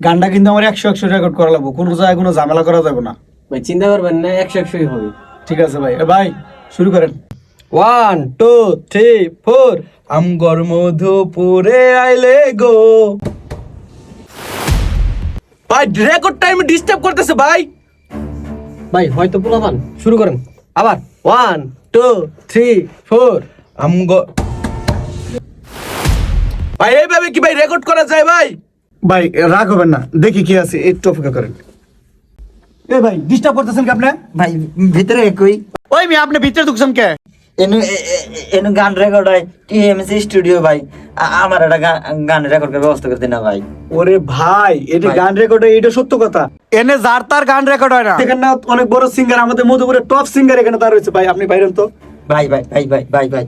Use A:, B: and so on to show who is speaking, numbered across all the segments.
A: গানটা কিন্তু আমার 100 রেকর্ড করা লাগবে, কোনো জায়গায় কোনো ঝামেলা করা যাবে না।
B: ভাই চিন্তা করবেন না, 100 হবে।
A: ঠিক আছে ভাই। ভাই শুরু করেন।
B: 1 2 3 4
A: আমগর মধুপুরে আইলে গো। ভাই রেকর্ড টাইম ডিস্টার্ব করতেছে ভাই।
B: ভাই হয়তো পোলাপান, শুরু করেন আবার। 1 2 3 4
A: আমগর ভাই এইভাবে কি ভাই রেকর্ড করা যায় ভাই? ভাই রাগ হবেন না, দেখি কি আছে, একটু অপেক্ষা করেন। এ ভাই ডিস্টার্ব করতেছেন কি আপনি?
C: ভাই ভিতরে একই
A: ওই মি আপনি ভিতরে ঢুকছেন কে?
C: এনু এনু গান রেকর্ড হয় টিএমসি স্টুডিও ভাই। আমার একটা গান রেকর্ডের ব্যবস্থা করতে না ভাই।
A: ওরে ভাই এটা
C: ভাই।
A: গান রেকর্ড হয়, এটা সত্য কথা। এনে যার তার গান রেকর্ড হয় না। দেখেন না অনেক বড় সিঙ্গার, আমাদের মধুপুরের টপ সিঙ্গার এখানে তার হয়েছে। ভাই আপনি বাইরেন তো।
C: ভাই ভাই ভাই ভাই ভাই ভাই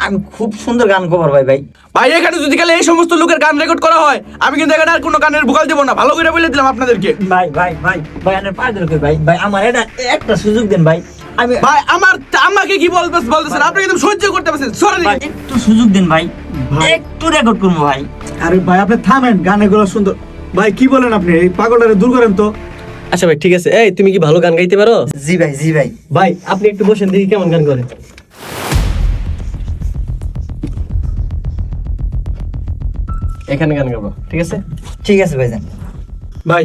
C: আমি খুব সুন্দর গান কভার ভাই ভাই।
D: ভাই এখানে যদি খালি এই সমস্ত লোকের গান রেকর্ড করা হয়, আমি কিন্তু এখানে আর কোনো গানের ভোকাল দেবো না, ভালো করে বলে দিলাম আপনাদেরকে।
C: ভাই ভাই ভাই ভাই আমার পায়ে ধরে কই ভাই ভাই আমার এটা একটা সুযোগ দেন ভাই। আমি
D: ভাই আমাকে কি বলতেছেন আপনি কিন্তু সহ্য করতে পারছেন, সরে
C: ভাই একটু সুযোগ দেন ভাই, একটু রেকর্ড করবো ভাই।
A: আরে ভাই আপনি থামেন, গানগুলো সুন্দর। ভাই কি বলেন আপনি? এই পাগলটারে দূর করেন তো।
B: আচ্ছা ভাই ঠিক আছে। এই তুমি কি ভালো গান গাইতে পারো?
C: জি ভাই জি ভাই।
B: ভাই আপনি একটু বসেন, দেখি কেমন গান করে। এখানে গান গাবো, ঠিক আছে?
C: ঠিক আছে ভাইজান।
A: ভাই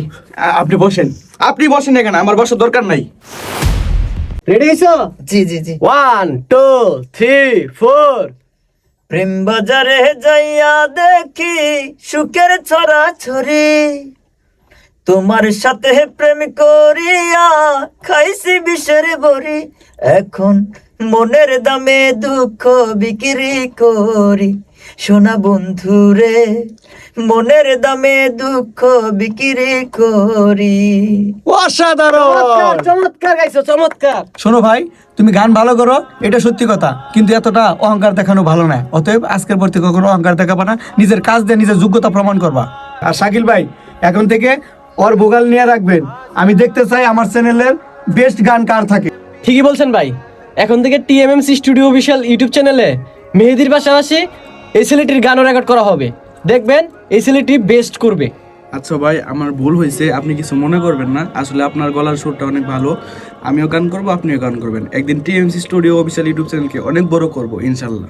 A: আপনি বসেন।
D: আপনি বসেন এখানে, আমার বসার দরকার নাই।
B: রেডি হইছো?
C: জি জি জি।
B: 1 2 3 4
C: প্রেম বাজারে যাইয়া দেখি সুখের ছড়া ছড়ি, তোমার সাথে প্রেম করিয়া খাইছি বিষের বড়ি, এখন মনের দামে দুঃখ বিক্রি করি, সোনা বন্ধু রে মনের দামে দুঃখ বিক্রি করি।
A: অসাধারণ।
B: চমৎকার গাইছো, চমৎকার।
A: শোনো ভাই, তুমি গান ভালো করো, এটা সত্যি কথা, কিন্তু এতটা অহংকার দেখানো ভালো না। অতএব আজকের পর থেকে কখনো অহংকার দেখাবা না, নিজের কাজ দিয়ে নিজের যোগ্যতা প্রমাণ করবা। আর শাকিল ভাই এখন থেকে ওর ভোকাল নিয়ে রাখবেন। আমি দেখতে চাই আমার চ্যানেলের বেস্ট গান কার থাকে।
B: ঠিকই বলছেন ভাই। এখন থেকে টিএমএমসি স্টুডিও অফিশিয়াল ইউটিউব চ্যানেলে মেহেদির পাশাপাশি এই ছেলেটির গানও রেকর্ড করা হবে। দেখবেন এই ছেলেটি বেস্ট করবে।
D: আচ্ছা ভাই আমার ভুল হয়েছে, আপনি কিছু মনে করবেন না। আসলে আপনার গলার সুরটা অনেক ভালো, আমিও গান করবো, আপনিও গান করবেন। একদিন টিএমসি স্টুডিও অফিসিয়াল ইউটিউব চ্যানেলকে অনেক বড় করবো ইনশাল্লাহ।